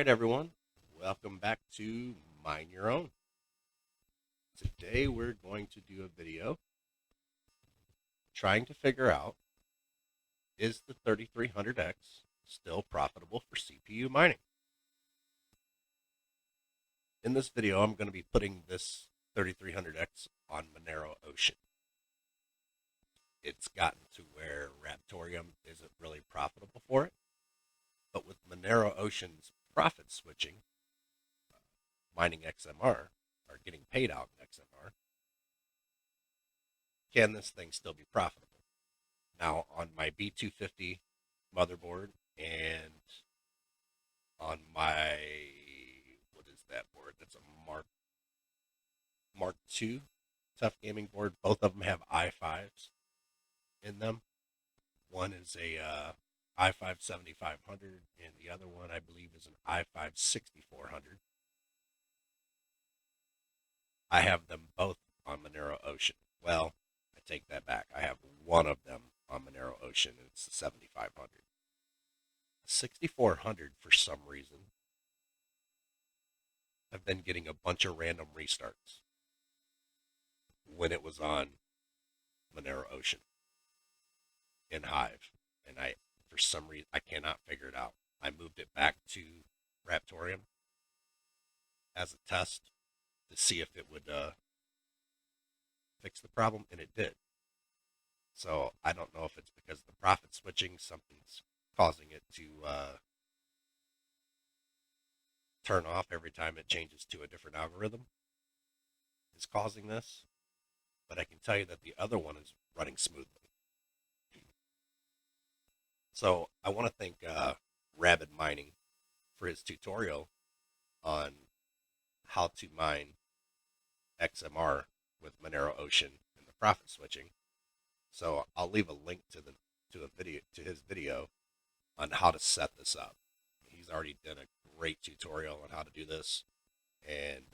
right, everyone. Welcome back to Mine Your Own. Today we're going to do a video trying to figure out, is the 3300X still profitable for CPU mining? In this video, I'm going to be putting this 3300X on Monero Ocean. It's gotten to where Raptorium isn't really profitable for it, but with Monero Ocean's profit switching, mining XMR, or getting paid out in XMR, can this thing still be profitable? Now, on my B250 motherboard and on my, what is that board? That's a Mark II tough gaming board. Both of them have i5s in them. One is a i5 7500, and the other one, I believe, is an i5 6400. I have them both on Monero Ocean. Well, I take that back. I have one of them on Monero Ocean, and it's the 7500. The 6400, for some reason, I've been getting a bunch of random restarts when it was on Monero Ocean in Hive, and for some reason, I cannot figure it out. I moved it back to Raptorium as a test to see if it would fix the problem, and it did. So I don't know if it's because of the profit switching, something's causing it to turn off every time it changes to a different algorithm is causing this. But I can tell you that the other one is running smoothly. So I want to thank Rabid Mining for his tutorial on how to mine XMR with Monero Ocean and the profit switching. So I'll leave a link to his video on how to set this up. He's already done a great tutorial on how to do this, and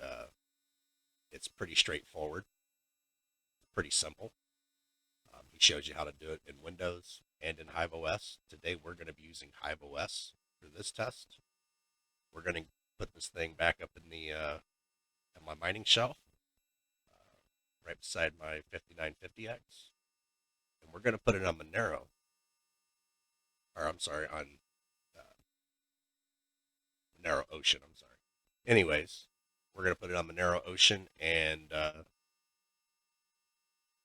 it's pretty straightforward, pretty simple. He shows you how to do it in Windows and in Hive OS. Today we're going to be using Hive OS for this test. We're going to put this thing back up in the in my mining shelf, right beside my 5950X, and we're going to put it on Monero, or I'm sorry, on Monero Ocean. I'm sorry. Anyways, we're going to put it on Monero Ocean and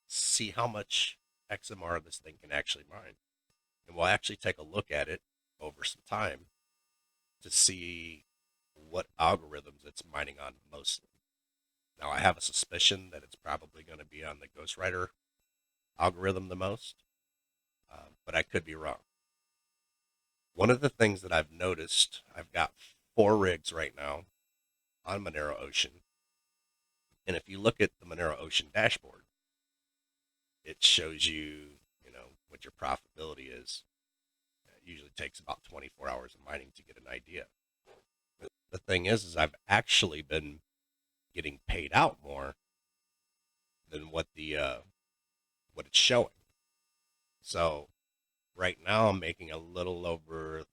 see how much XMR this thing can actually mine. And we'll actually take a look at it over some time to see what algorithms it's mining on mostly. Now, I have a suspicion that it's probably going to be on the Ghostwriter algorithm the most, but I could be wrong. One of the things that I've noticed, I've got 4 rigs right now on Monero Ocean, and if you look at the Monero Ocean dashboard, it shows you, what your profitability is. It usually takes about 24 hours of mining to get an idea. The thing is I've actually been getting paid out more than what what it's showing. So right now I'm making a little over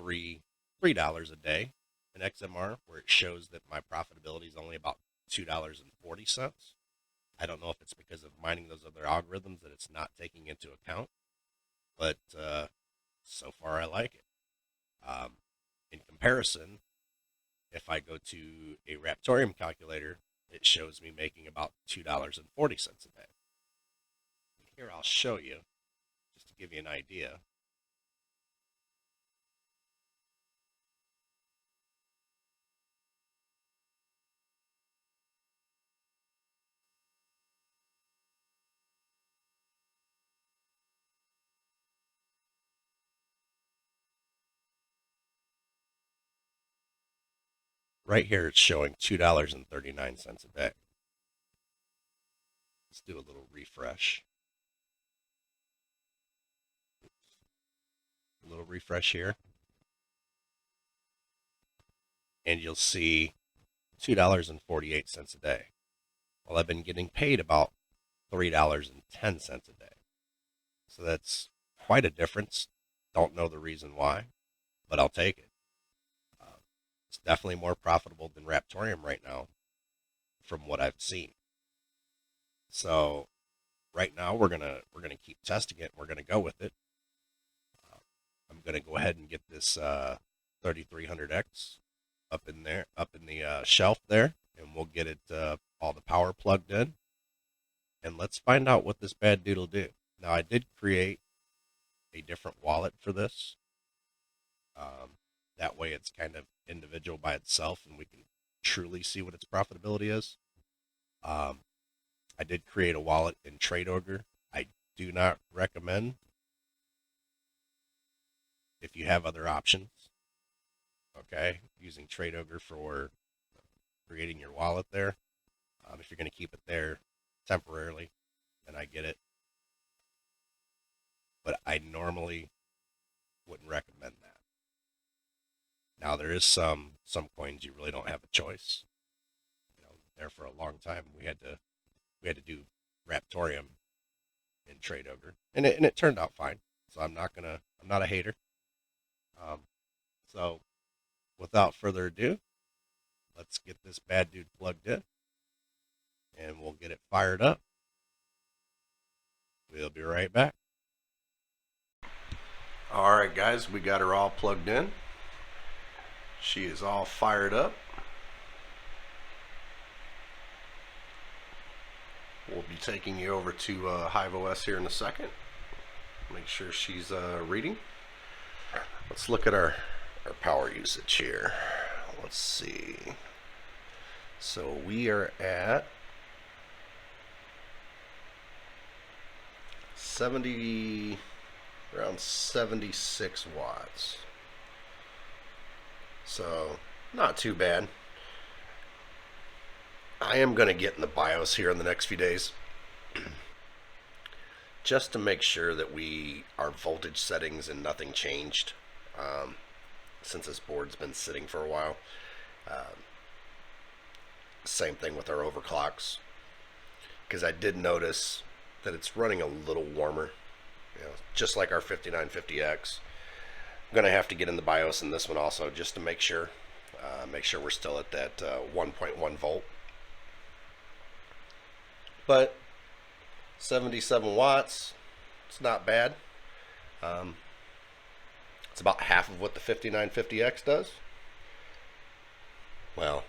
$3 a day in XMR, where it shows that my profitability is only about $2.40. I don't know if it's because of mining those other algorithms that it's not taking into account, but so far I like it. In comparison, if I go to a Raptorium calculator, it shows me making about $2.40 a day. Here I'll show you, just to give you an idea. Right here it's showing $2.39 a day. Let's do a little refresh. A little refresh here. And you'll see $2.48 a day. Well, I've been getting paid about $3.10 a day. So that's quite a difference. Don't know the reason why, but I'll take it. It's definitely more profitable than Raptorium right now, from what I've seen. So right now we're gonna keep testing it. We're gonna go with it. Uh, I'm gonna go ahead and get this 3300X up in there, up in the shelf there, and we'll get it all the power plugged in, and let's find out what this bad dude will do. Now I did create a different wallet for this. Um, that way it's kind of individual by itself, and we can truly see what its profitability is. Um, I did create a wallet in TradeOgre. I do not recommend if you have other options. Okay, using TradeOgre for creating your wallet there. If you're going to keep it there temporarily, then I get it. But I normally wouldn't recommend that. Now there is some coins you really don't have a choice. You know, there for a long time we had to do Raptorium in TradeOgre, and it turned out fine. So I'm not a hater. Um, so without further ado, let's get this bad dude plugged in, and we'll get it fired up. We'll be right back. All right, guys, we got her all plugged in. She is all fired up. We'll be taking you over to HiveOS here in a second. Make sure she's reading. Let's look at our power usage here. Let's see. So we are at around 76 watts. So not too bad. I am going to get in the BIOS here in the next few days just to make sure that our voltage settings and nothing changed since this board's been sitting for a while. Same thing with our overclocks, because I did notice that it's running a little warmer, just like our 5950X. I'm going to have to get in the BIOS in this one also just to make sure we're still at that 1.1 volt. But 77 watts, it's not bad. It's about half of what the 5950X does. Well,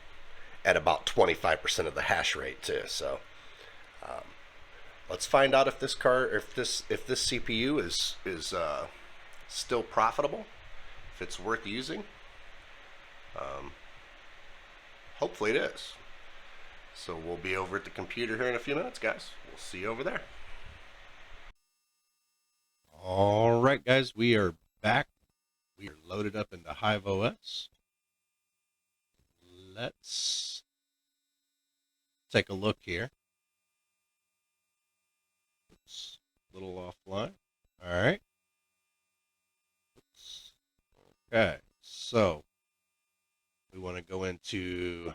at about 25% of the hash rate too. So let's find out if this CPU is still profitable, if it's worth using. Hopefully it is. So we'll be over at the computer here in a few minutes, guys. We'll see you over there. All right, guys, we are back. We are loaded up into HiveOS. Let's take a look here. Oops, a little offline. All right. Oops. Okay, so we want to go into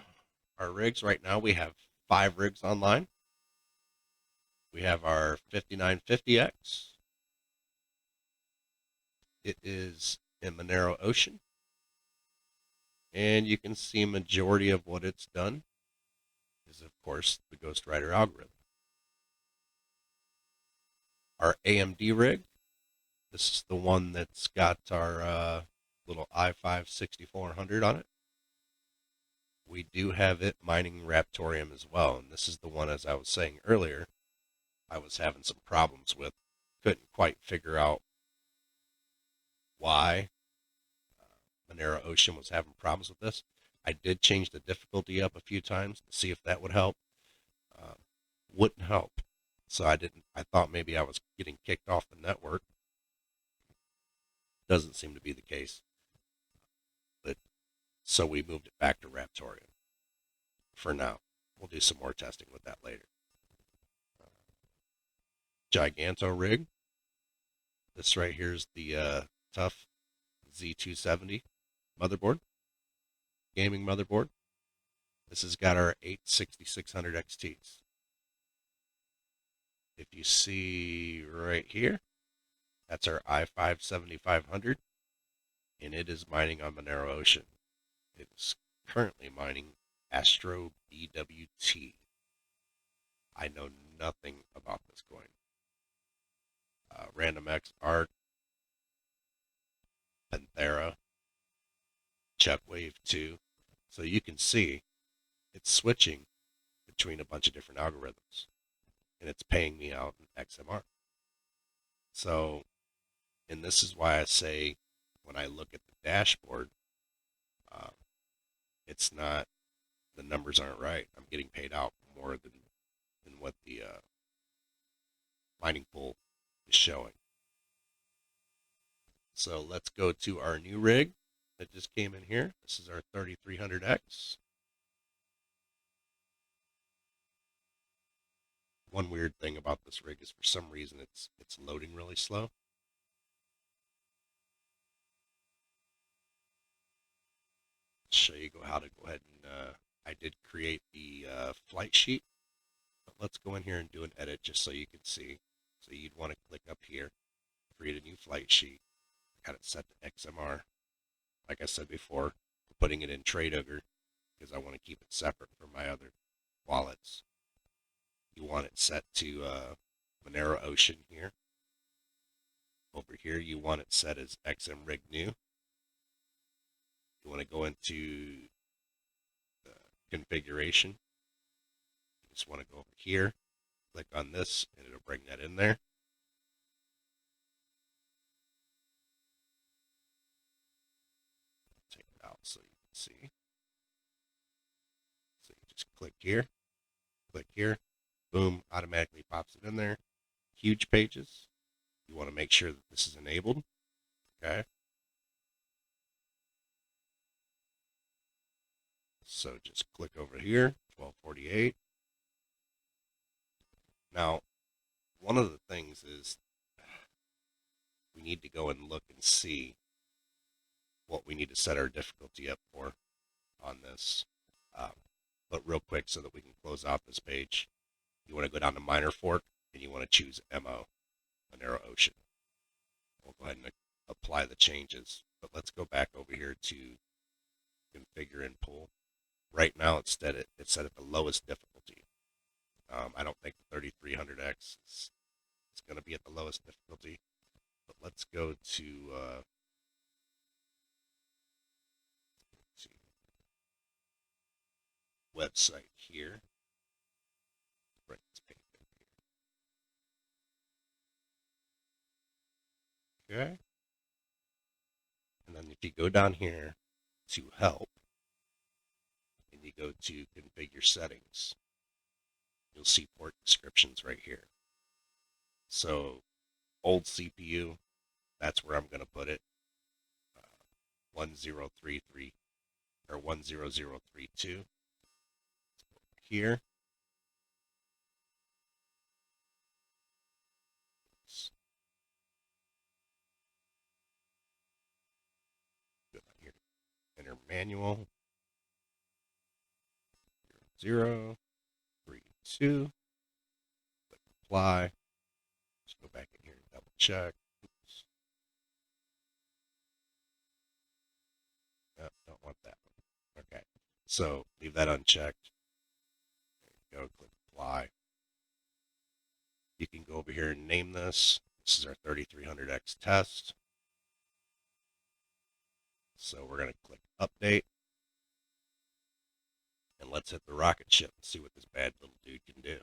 our rigs. Right now we have 5 rigs online. We have our 5950X. It is in Monero Ocean. And you can see a majority of what it's done is, of course, the Ghostwriter algorithm. Our AMD rig, this is the one that's got our little i5 6400 on it. We do have it mining Raptorium as well, and this is the one, as I was saying earlier, I was having some problems with. Couldn't quite figure out why Monero Ocean was having problems with this. I did change the difficulty up a few times to see if that would help. Wouldn't help. So I thought maybe I was getting kicked off the network. Doesn't seem to be the case. But so we moved it back to Raptorium for now. We'll do some more testing with that later. Giganto rig. This right here is the TUF Z270 motherboard, gaming motherboard. This has got our 8 6600 XTs. If you see right here, that's our i5 7500, and it is mining on Monero Ocean. It is currently mining Astro BWT. I know nothing about this coin. RandomX Art, Panthera, Chuckwave 2. So you can see it's switching between a bunch of different algorithms, and it's paying me out in XMR. So, and this is why I say when I look at the dashboard, uh, it's not, the numbers aren't right. I'm getting paid out more than what the mining pool is showing. So let's go to our new rig that just came in here. This is our 3300X. One weird thing about this rig is for some reason it's loading really slow. Show you how to go ahead and I did create the flight sheet, but let's go in here and do an edit just so you can see. So you'd want to click up here, create a new flight sheet. Got it set to XMR. Like I said before, putting it in TradeOgre because I want to keep it separate from my other wallets. You want it set to Monero Ocean here. Over here, you want it set as XM Rig New. You want to go into configuration. You just want to go over here, click on this, and it'll bring that in there. Take it out so you can see. So you just click here, boom, automatically pops it in there. Huge pages. You want to make sure that this is enabled. Okay. So just click over here, 1248. Now, one of the things is we need to go and look and see what we need to set our difficulty up for on this. But real quick so that we can close out this page, you want to go down to Miner Fork and you want to choose MO, Monero Ocean. We'll go ahead and apply the changes. But let's go back over here to configure and pull. Right now it's set at the lowest difficulty. I don't think the 3300X is going to be at the lowest difficulty. But let's go to website here. Bring this page up here. Okay. And then if you go down here to help, and you go to configure settings, you'll see port descriptions right here. So old CPU, that's where I'm going to put it. 1033 or 10032 here. Go down here, enter manual 0032. Click apply. Just go back in here and double check. Oops. No, don't want that one. Okay. So leave that unchecked. There you go. Click apply. You can go over here and name this. This is our 3300X test. So we're going to click update. And let's hit the rocket ship and see what this bad little dude can do.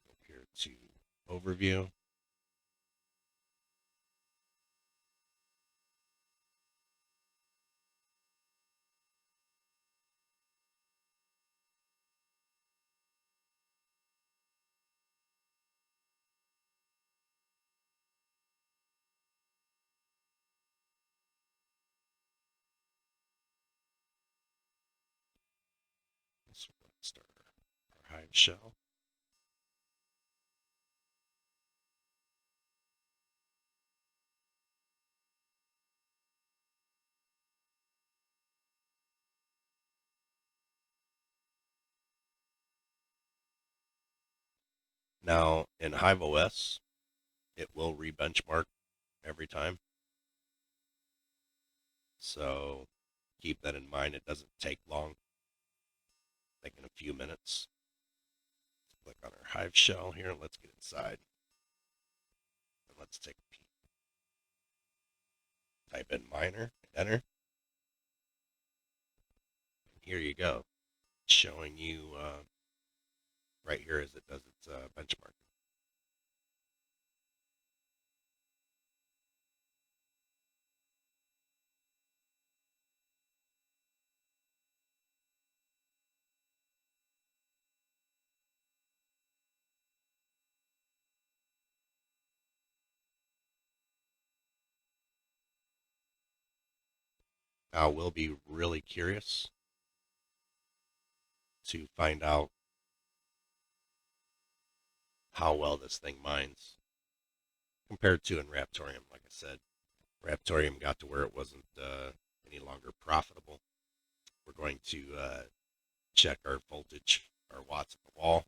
Over here to overview. So let's start our Hive shell. Now, in Hive OS, it will re-benchmark every time. So keep that in mind. It doesn't take long. I think in a few minutes. Let's click on our Hive shell here and let's get inside. And let's take a peek. Type in miner, enter. And here you go. It's showing you right here as it does its benchmarking. Now, we'll be really curious to find out how well this thing mines compared to in Raptorium. Like I said, Raptorium got to where it wasn't any longer profitable. We're going to check our voltage, our watts at the wall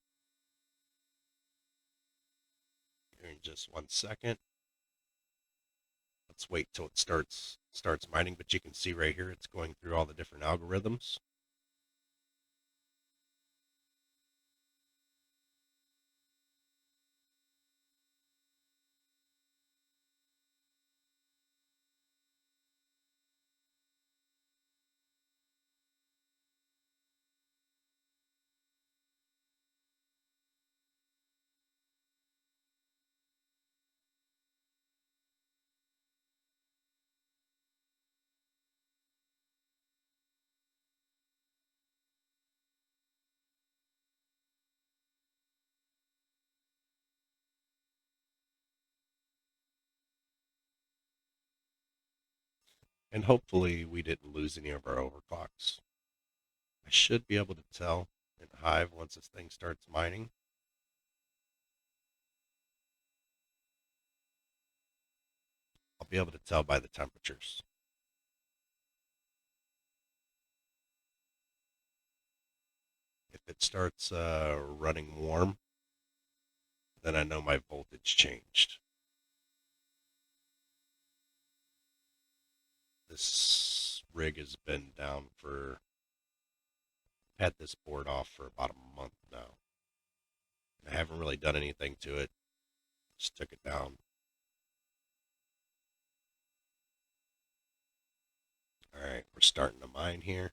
here in just 1 second. Let's wait till it starts mining, but you can see right here it's going through all the different algorithms. And hopefully we didn't lose any of our overclocks. I should be able to tell in Hive once this thing starts mining. I'll be able to tell by the temperatures. If it starts running warm, then I know my voltage changed. This rig has been down for, had this board off for about a month now. I haven't really done anything to it. Just took it down. All right, we're starting to mine here.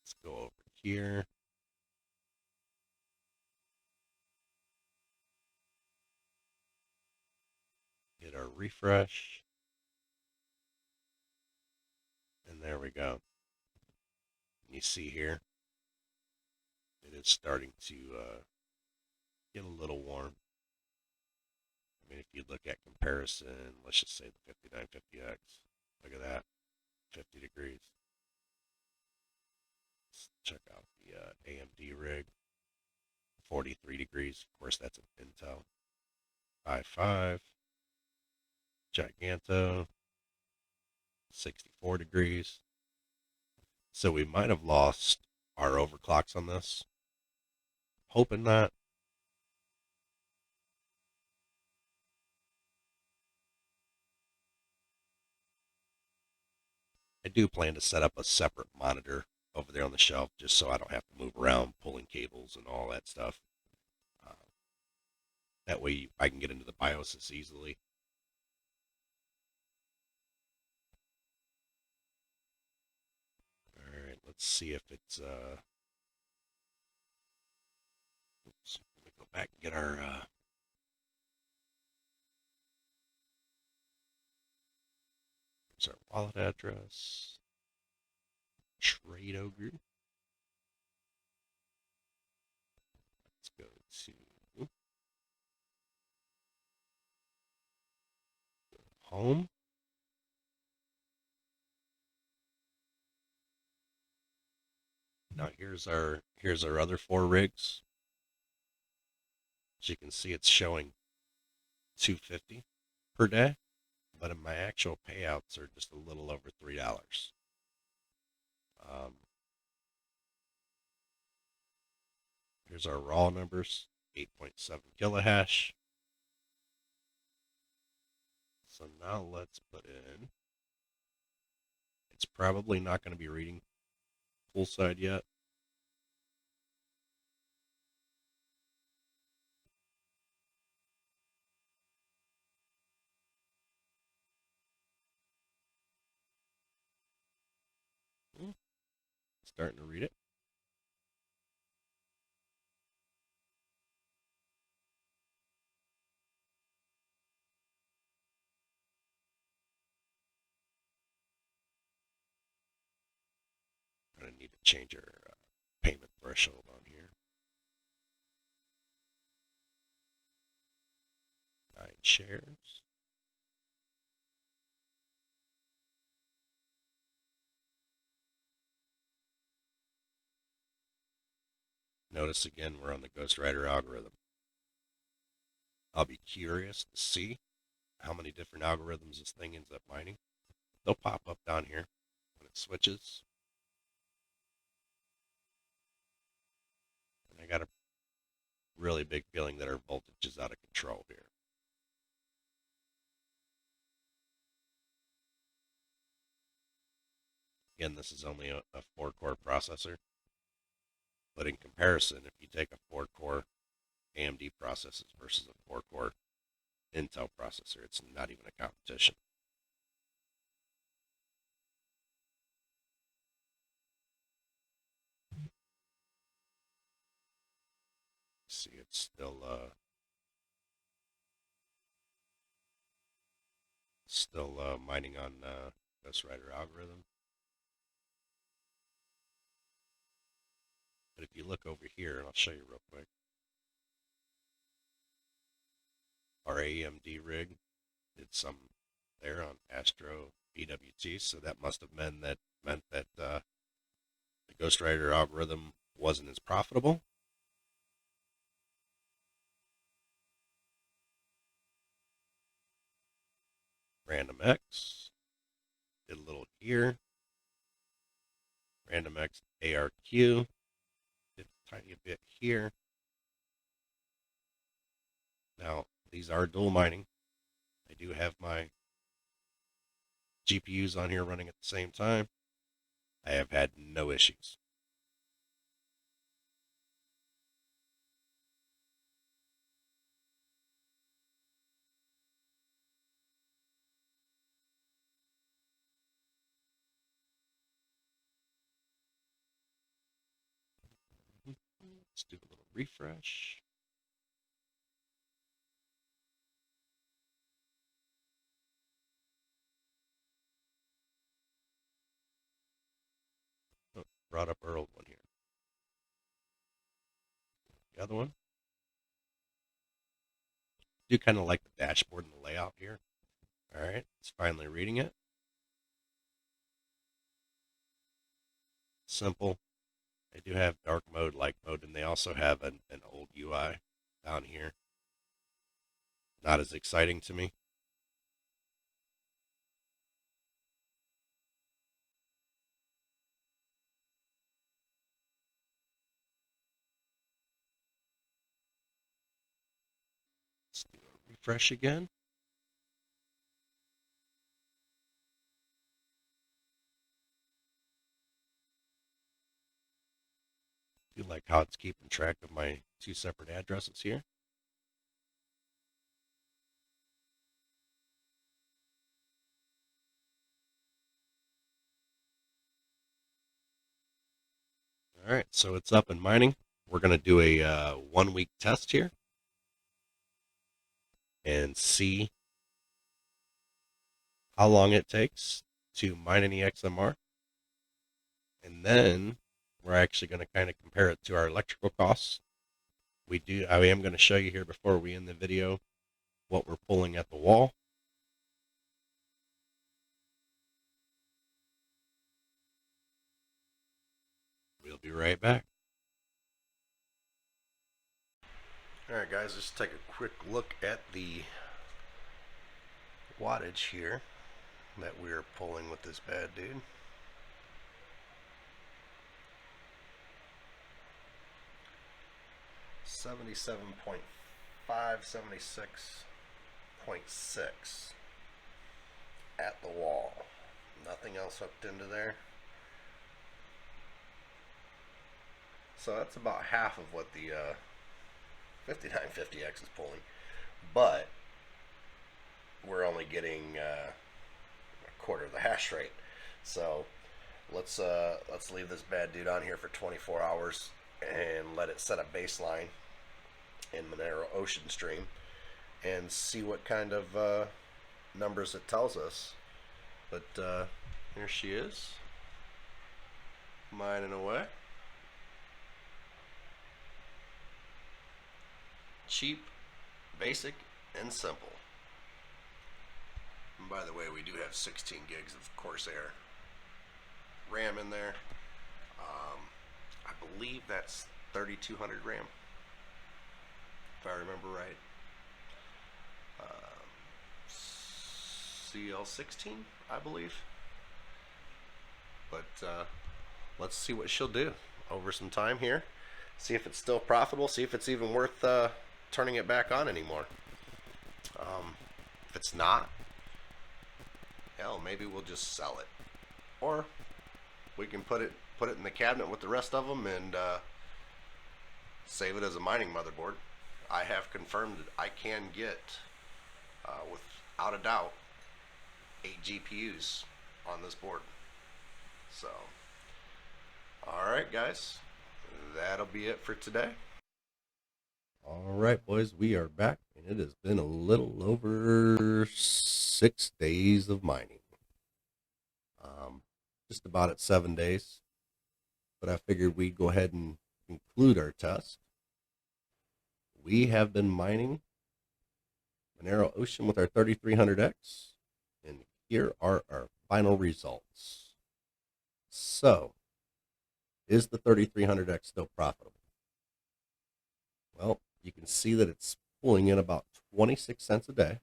Let's go over here. Get our refresh. And there we go. You see here, it is starting to get a little warm. I mean, if you look at comparison, let's just say the 5950X. Look at that, 50 degrees. Let's check out the AMD rig, 43 degrees. Of course, that's an Intel i5. Giganto, 64 degrees. So we might have lost our overclocks on this. Hoping not. I do plan to set up a separate monitor over there on the shelf just so I don't have to move around pulling cables and all that stuff. That way I can get into the BIOS easily. All right, let's see if it's oops, let me go back and get our here's our wallet address. Trade Ogre. Let's go to home. Now here's our other 4 rigs. As you can see, it's showing 250 per day, but in my actual payouts are just a little over $3. Um, Here's our raw numbers, 8.7 kilohash. So now let's put in, it's probably not going to be reading full side yet. Starting to read it. Going to need to change our payment threshold on here. 9 shares. Notice again, we're on the Ghostwriter algorithm. I'll be curious to see how many different algorithms this thing ends up mining. They'll pop up down here when it switches. And I got a really big feeling that our voltage is out of control here. Again, this is only a 4-core processor. But in comparison, if you take a 4-core AMD processor versus a 4-core Intel processor, it's not even a competition. See, it's still mining on Ghostwriter algorithm. But if you look over here, and I'll show you real quick, our AMD rig did some there on Astro BWT, so that must have meant that the Ghostwriter algorithm wasn't as profitable. Random X did a little here. Random X ARQ did a tiny bit here. Now, these are dual mining. I do have my GPUs on here running at the same time. I have had no issues. Let's do a little refresh. Oh, brought up our old one here. The other one. I do kind of like the dashboard and the layout here. All right, it's finally reading it. Simple. They do have dark mode, light mode, and they also have an old UI down here. Not as exciting to me. Let's do a refresh again. I do like how it's keeping track of my 2 separate addresses here. All right, so it's up and mining. We're going to do a 1-week test here and see how long it takes to mine any XMR. And then we're actually going to kind of compare it to our electrical costs. I am going to show you here before we end the video what we're pulling at the wall. We'll be right back. All right, guys, let's take a quick look at the wattage here that we're pulling with this bad dude. 77.5, 76.6 at the wall. Nothing else hooked into there. So that's about half of what the 5950X is pulling. But we're only getting a quarter of the hash rate. So let's leave this bad dude on here for 24 hours and let it set a baseline in Monero Ocean Stream and see what kind of numbers it tells us. But here she is, mining away. Cheap, basic, and simple. And by the way, we do have 16 gigs of Corsair RAM in there. I believe that's 3200 RAM, if I remember right. CL16, I believe. But let's see what she'll do over some time here. See if it's still profitable. See if it's even worth turning it back on anymore. If it's not, hell, maybe we'll just sell it, or we can put it in the cabinet with the rest of them and save it as a mining motherboard. I have confirmed that I can get, without a doubt, 8 GPUs on this board. So, alright guys, that'll be it for today. Alright boys, we are back, and it has been a little over 6 days of mining. Just about at 7 days, but I figured we'd go ahead and conclude our test. We have been mining Monero Ocean with our 3300X, and here are our final results. So, is the 3300X still profitable? Well, you can see that it's pulling in about 26 cents a day.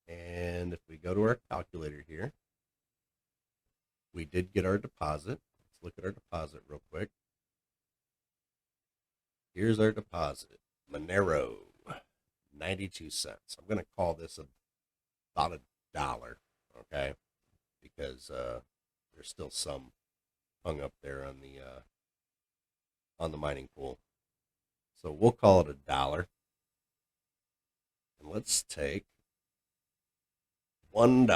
And if we go to our calculator here, we did get our deposit. Let's look at our deposit real quick. Here's our deposit. Monero, 92 cents. I'm going to call this about $1, okay? Because there's still some hung up there on the mining pool. So we'll call it $1. And let's take $1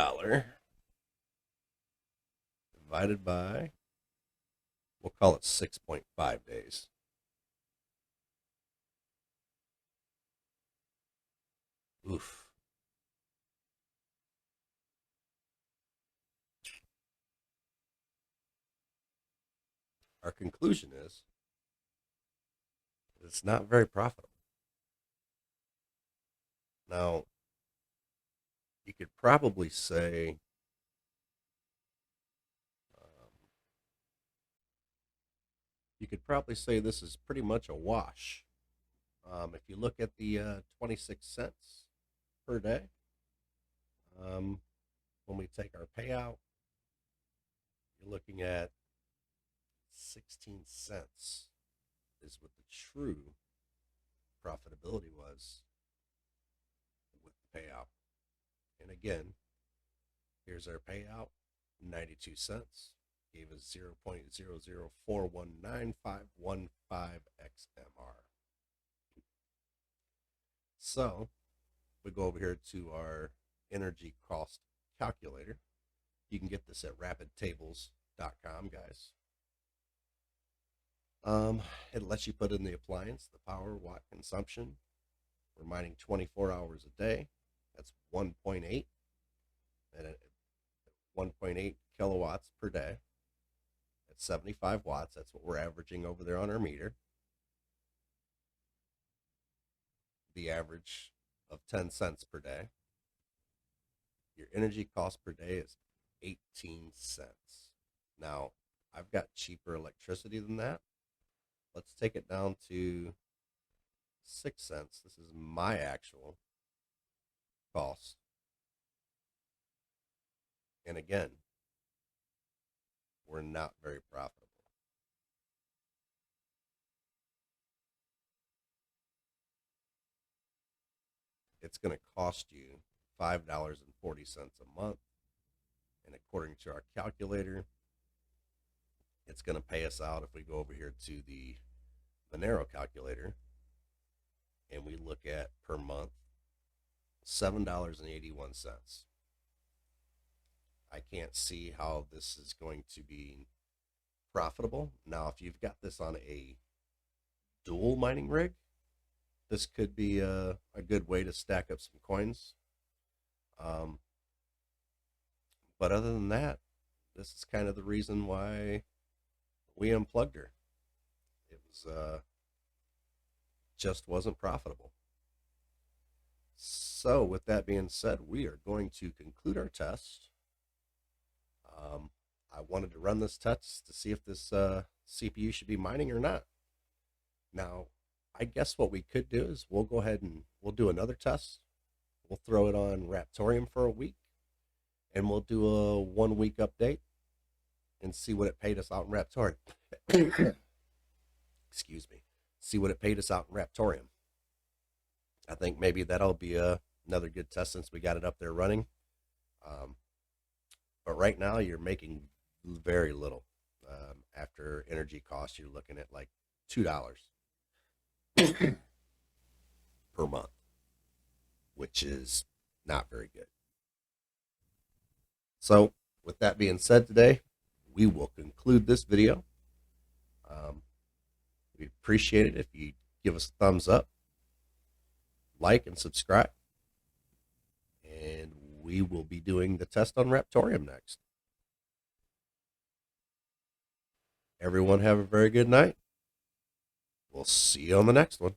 divided by, we'll call it 6.5 days. Oof. Our conclusion is it's not very profitable. Now, you could probably say this is pretty much a wash. If you look at the 26 cents per day, when we take our payout, you're looking at 16 cents is what the true profitability was with the payout. And again, here's our payout, 92 cents. Gave us 0.0041955 XMR. So we go over here to our energy cost calculator. You can get this at rapidtables.com, guys. It lets you put in the appliance, the power, watt consumption. We're mining 24 hours a day. That's 1.8 and 1.8 kilowatts per day. At 75 watts, that's what we're averaging over there on our meter. The average of 10 cents per day. Your energy cost per day is 18 cents. Now, I've got cheaper electricity than that. Let's take it down to 6 cents. This is my actual cost. And again, we're not very profitable. it's going to cost you $5.40 a month. And according to our calculator, it's going to pay us out if we go over here to the Monero calculator and we look at per month $7.81. I can't see how this is going to be profitable. Now, if you've got this on a dual mining rig, this could be a good way to stack up some coins. But other than that, this is kind of the reason why we unplugged her. It was just wasn't profitable. So with that being said, we are going to conclude our test. I wanted to run this test to see if this CPU should be mining or not. Now, I guess what we could do is we'll go ahead and we'll do another test. We'll throw it on Raptorium for a week, and we'll do a 1 week update and see what it paid us out in Raptorium. Excuse me. See what it paid us out in Raptorium. I think maybe that'll be another good test since we got it up there running. But right now you're making very little. After energy costs, you're looking at like $2 per month, which is not very good. So with that being said today, we will conclude this video. We appreciate it if you give us a thumbs up, like, and subscribe. And we will be doing the test on Raptorium next. Everyone have a very good night. We'll see you on the next one.